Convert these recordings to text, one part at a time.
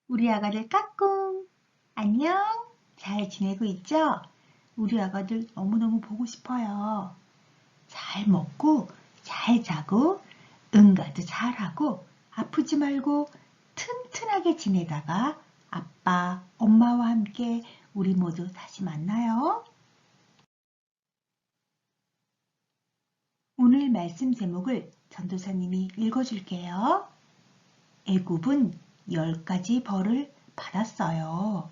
우리 아가들 까꿍! 안녕? 잘 지내고 있죠? 우리 아가들 너무너무 보고 싶어요. 잘 먹고, 잘 자고, 응가도 잘하고, 아프지 말고 튼튼하게 지내다가 아빠, 엄마와 함께 우리 모두 다시 만나요. 오늘 말씀 제목을 전도사님이 읽어줄게요. 애굽은 10가지 벌을 받았어요.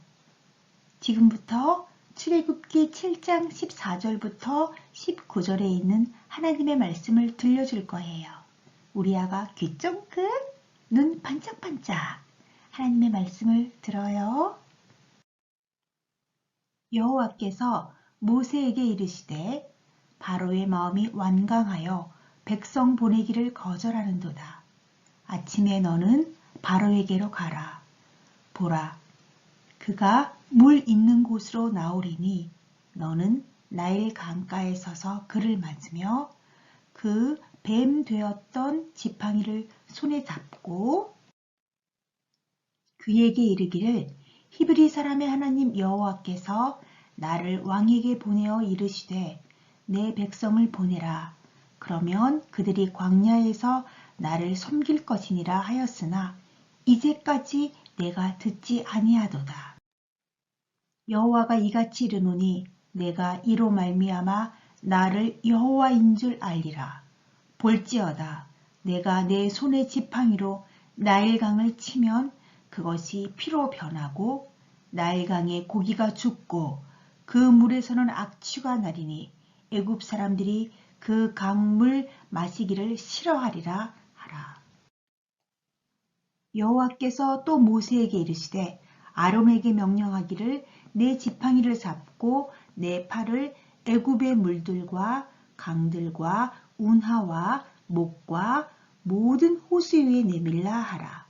지금부터 출애굽기 7장 14절부터 19절에 있는 하나님의 말씀을 들려줄 거예요. 우리 아가 귀 쫑긋, 눈 반짝반짝 하나님의 말씀을 들어요. 여호와께서 모세에게 이르시되 바로의 마음이 완강하여 백성 보내기를 거절하는도다. 아침에 너는 바로에게로 가라. 보라, 그가 물 있는 곳으로 나오리니 너는 나일 강가에 서서 그를 맞으며 그 뱀 되었던 지팡이를 손에 잡고 그에게 이르기를 히브리 사람의 하나님 여호와께서 나를 왕에게 보내어 이르시되 내 백성을 보내라. 그러면 그들이 광야에서 나를 섬길 것이니라 하였으나 이제까지 내가 듣지 아니하도다. 여호와가 이같이 이르노니 내가 이로 말미암아 나를 여호와인 줄 알리라. 볼지어다 내가 내 손의 지팡이로 나일강을 치면 그것이 피로 변하고 나일강에 고기가 죽고 그 물에서는 악취가 나리니 애굽 사람들이 그 강물 마시기를 싫어하리라 하라. 여호와께서 또 모세에게 이르시되 아론에게 명령하기를 내 지팡이를 잡고 내 팔을 애굽의 물들과 강들과 운하와 목과 모든 호수 위에 내밀라 하라.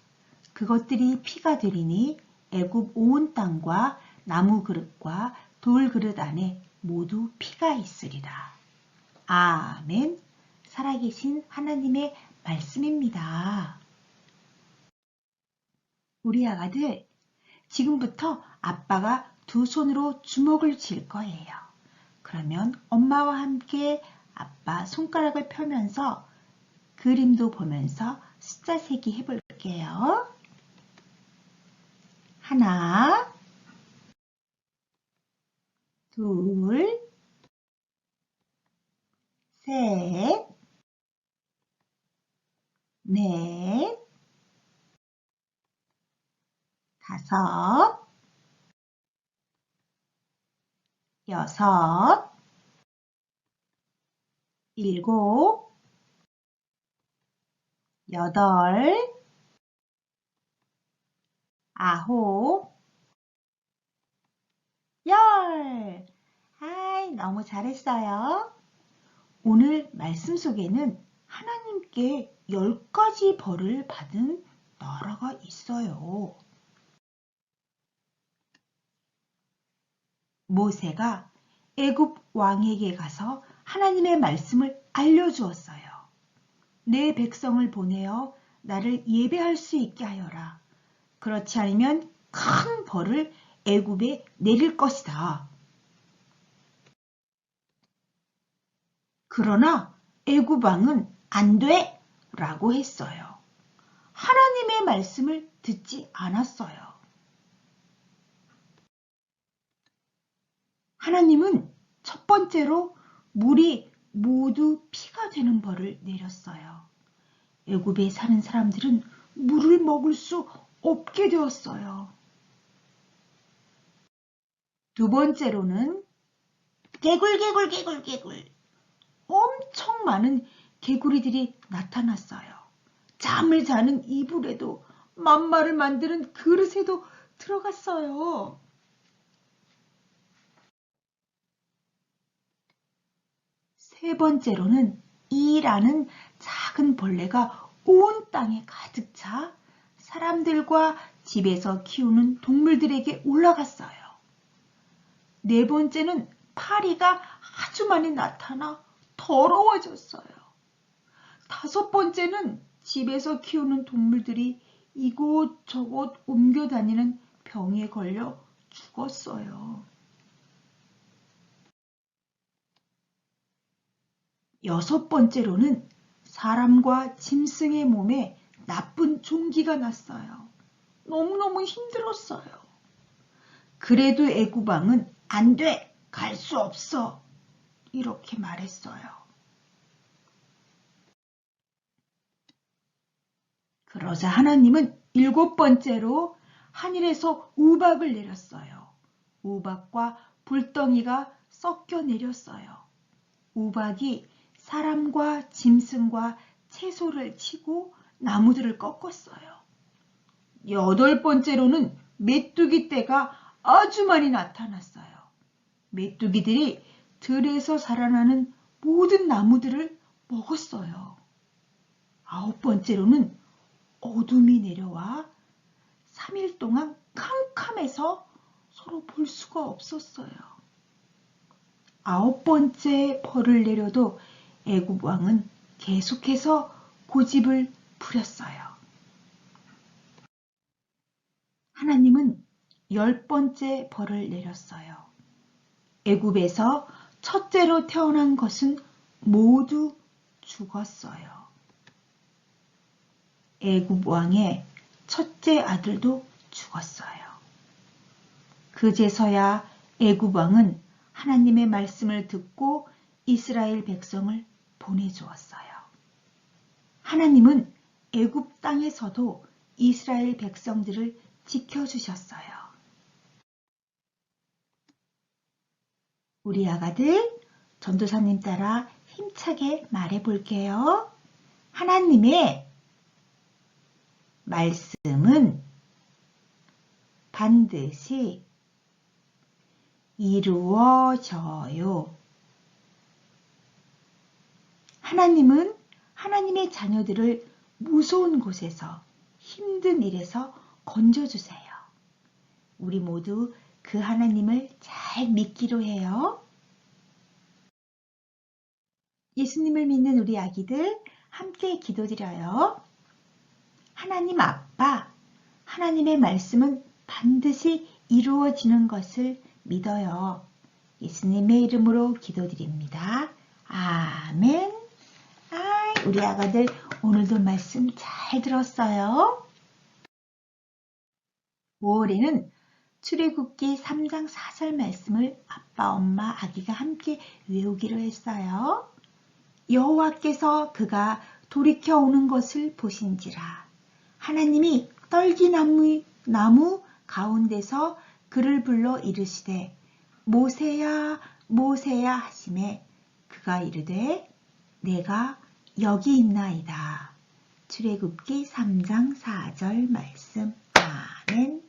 그것들이 피가 되리니 애굽 온 땅과 나무 그릇과 돌 그릇 안에 모두 피가 있으리라. 아멘. 살아계신 하나님의 말씀입니다. 우리 아가들, 지금부터 아빠가 두 손으로 주먹을 쥘 거예요. 그러면 엄마와 함께 아빠 손가락을 펴면서 그림도 보면서 숫자 세기 해볼게요. 하나, 둘, 셋, 넷, 다섯, 여섯, 일곱, 여덟, 아홉, 열. 아이, 너무 잘했어요. 오늘 말씀 속에는 하나님께 10가지 벌을 받은 나라가 있어요. 모세가 애굽 왕에게 가서 하나님의 말씀을 알려주었어요. 내 백성을 보내어 나를 예배할 수 있게 하여라. 그렇지 않으면 큰 벌을 애굽에 내릴 것이다. 그러나 애굽 왕은 안 돼! 라고 했어요. 하나님의 말씀을 듣지 않았어요. 하나님은 첫 번째로 물이 모두 피가 되는 벌을 내렸어요. 애굽에 사는 사람들은 물을 먹을 수 없게 되었어요. 두 번째로는 개굴 엄청 많은 개구리들이 나타났어요. 잠을 자는 이불에도 만마를 만드는 그릇에도 들어갔어요. 세 번째로는 이라는 작은 벌레가 온 땅에 가득 차 사람들과 집에서 키우는 동물들에게 올라갔어요. 네 번째는 파리가 아주 많이 나타나 더러워졌어요. 다섯 번째는 집에서 키우는 동물들이 이곳저곳 옮겨 다니는 병에 걸려 죽었어요. 6번째로는 사람과 짐승의 몸에 나쁜 종기가 났어요. 너무너무 힘들었어요. 그래도 애굽 왕은 안 돼, 갈 수 없어. 이렇게 말했어요. 그러자 하나님은 7번째로 하늘에서 우박을 내렸어요. 우박과 불덩이가 섞여 내렸어요. 우박이 사람과 짐승과 채소를 치고 나무들을 꺾었어요. 8번째로는 메뚜기 떼가 아주 많이 나타났어요. 메뚜기들이 들에서 자라나는 모든 나무들을 먹었어요. 9번째로는 어둠이 내려와 3일 동안 캄캄해서 서로 볼 수가 없었어요. 9번째 벌을 내려도 애굽 왕은 계속해서 고집을 부렸어요. 하나님은 10번째 벌을 내렸어요. 애굽에서 첫째로 태어난 것은 모두 죽었어요. 애굽 왕의 첫째 아들도 죽었어요. 그제서야 애굽 왕은 하나님의 말씀을 듣고 이스라엘 백성을 보내주었어요. 하나님은 애굽 땅에서도 이스라엘 백성들을 지켜주셨어요. 우리 아가들, 전도사님 따라 힘차게 말해볼게요. 하나님의 말씀은 반드시 이루어져요. 하나님은 하나님의 자녀들을 무서운 곳에서 힘든 일에서 건져주세요. 우리 모두 그 하나님을 잘 믿기로 해요. 예수님을 믿는 우리 아기들 함께 기도드려요. 하나님 아빠, 하나님의 말씀은 반드시 이루어지는 것을 믿어요. 예수님의 이름으로 기도드립니다. 아멘. 우리 아가들 오늘도 말씀 잘 들었어요. 5월에는 출애굽기 3장 4절 말씀을 아빠, 엄마, 아기가 함께 외우기로 했어요. 여호와께서 그가 돌이켜 오는 것을 보신지라. 하나님이 떨기나무 가운데서 그를 불러 이르시되 모세야 모세야 하시매 그가 이르되 내가 여기 있나이다. 출애굽기 3장 4절 말씀. 아멘.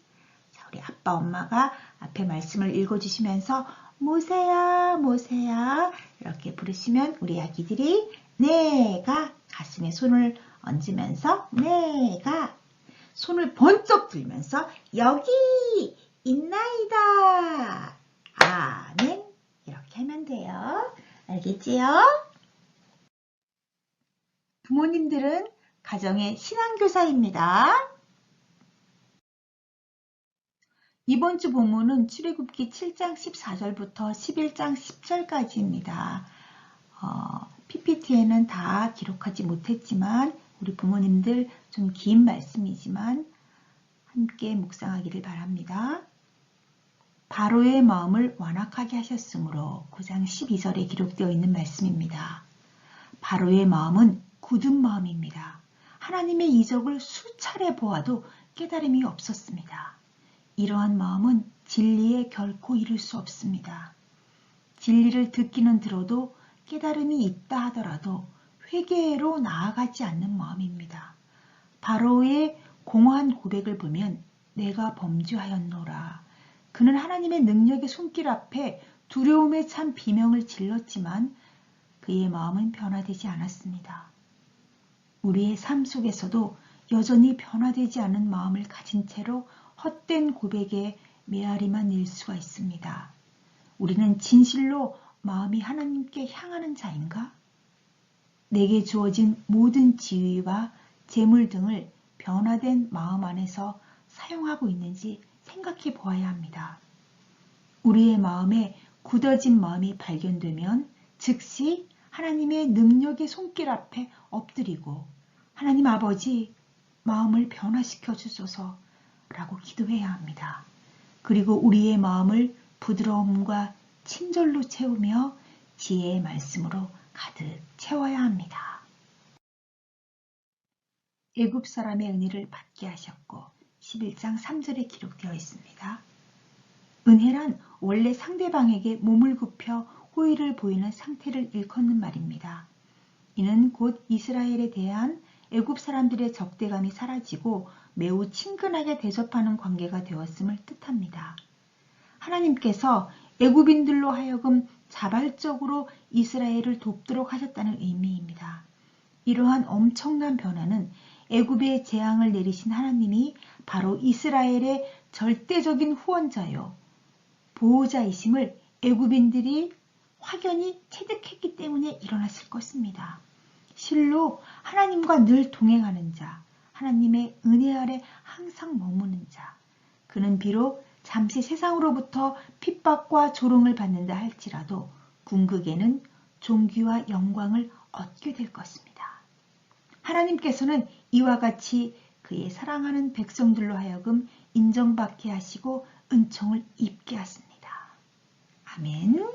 자, 우리 아빠 엄마가 앞에 말씀을 읽어주시면서 모세야 모세야 이렇게 부르시면 우리 아기들이 내가 가슴에 손을 얹으면서 내가 손을 번쩍 들면서 여기 있나이다. 아멘. 이렇게 하면 돼요. 알겠지요? 부모님들은 가정의 신앙교사입니다. 이번 주 본문은 출애굽기 7장 14절부터 11장 10절까지입니다. PPT에는 다 기록하지 못했지만 우리 부모님들 좀 긴 말씀이지만 함께 묵상하기를 바랍니다. 바로의 마음을 완악하게 하셨으므로 9장 12절에 기록되어 있는 말씀입니다. 바로의 마음은 굳은 마음입니다. 하나님의 이적을 수차례 보아도 깨달음이 없었습니다. 이러한 마음은 진리에 결코 이를 수 없습니다. 진리를 듣기는 들어도 깨달음이 있다 하더라도 회개로 나아가지 않는 마음입니다. 바로의 공허한 고백을 보면 내가 범죄하였노라. 그는 하나님의 능력의 손길 앞에 두려움에 찬 비명을 질렀지만 그의 마음은 변화되지 않았습니다. 우리의 삶 속에서도 여전히 변화되지 않은 마음을 가진 채로 헛된 고백에 메아리만 일 수가 있습니다. 우리는 진실로 마음이 하나님께 향하는 자인가? 내게 주어진 모든 지위와 재물 등을 변화된 마음 안에서 사용하고 있는지 생각해 보아야 합니다. 우리의 마음에 굳어진 마음이 발견되면 즉시 하나님의 능력의 손길 앞에 엎드리고 하나님 아버지 마음을 변화시켜 주소서 라고 기도해야 합니다. 그리고 우리의 마음을 부드러움과 친절로 채우며 지혜의 말씀으로 가득 채워야 합니다. 애굽 사람의 은혜를 받게 하셨고 11장 3절에 기록되어 있습니다. 은혜란 원래 상대방에게 몸을 굽혀 호의를 보이는 상태를 일컫는 말입니다. 이는 곧 이스라엘에 대한 애굽 사람들의 적대감이 사라지고 매우 친근하게 대접하는 관계가 되었음을 뜻합니다. 하나님께서 애굽인들로 하여금 자발적으로 이스라엘을 돕도록 하셨다는 의미입니다. 이러한 엄청난 변화는 애굽에 재앙을 내리신 하나님이 바로 이스라엘의 절대적인 후원자요 보호자이심을 애굽인들이 확연히 체득했기 때문에 일어났을 것입니다. 실로 하나님과 늘 동행하는 자, 하나님의 은혜 아래 항상 머무는 자, 그는 비록 잠시 세상으로부터 핍박과 조롱을 받는다 할지라도 궁극에는 존귀와 영광을 얻게 될 것입니다. 하나님께서는 이와 같이 그의 사랑하는 백성들로 하여금 인정받게 하시고 은총을 입게 하십니다. 아멘.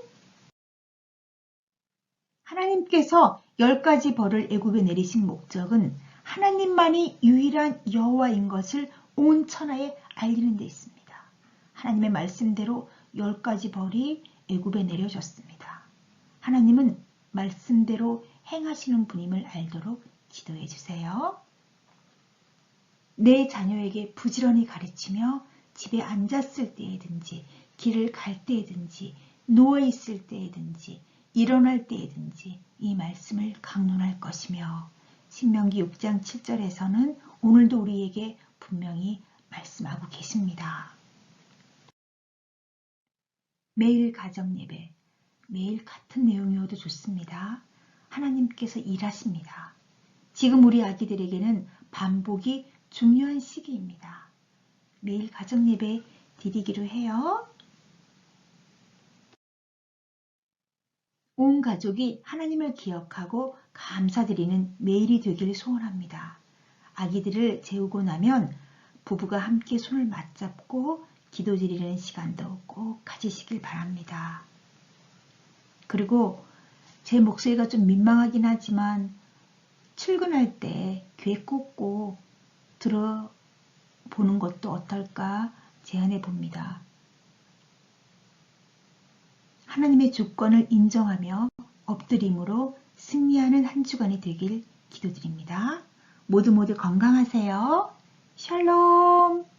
하나님께서 10가지 벌을 애굽에 내리신 목적은 하나님만이 유일한 여호와인 것을 온 천하에 알리는 데 있습니다. 하나님의 말씀대로 10가지 벌이 애굽에 내려졌습니다. 하나님은 말씀대로 행하시는 분임을 알도록 기도해 주세요. 내 자녀에게 부지런히 가르치며 집에 앉았을 때에든지 길을 갈 때에든지 누워있을 때에든지 일어날 때에든지 이 말씀을 강론할 것이며 신명기 6장 7절에서는 오늘도 우리에게 분명히 말씀하고 계십니다. 매일 가정 예배, 매일 같은 내용이어도 좋습니다. 하나님께서 일하십니다. 지금 우리 아기들에게는 반복이 중요한 시기입니다. 매일 가정 예배 드리기로 해요. 온 가족이 하나님을 기억하고 감사드리는 매일이 되길 소원합니다. 아기들을 재우고 나면 부부가 함께 손을 맞잡고 기도드리는 시간도 꼭 가지시길 바랍니다. 그리고 제 목소리가 좀 민망하긴 하지만 출근할 때 귀에 꽂고 들어보는 것도 어떨까 제안해 봅니다. 하나님의 주권을 인정하며 엎드림으로 승리하는 한 주간이 되길 기도드립니다. 모두 건강하세요. 샬롬.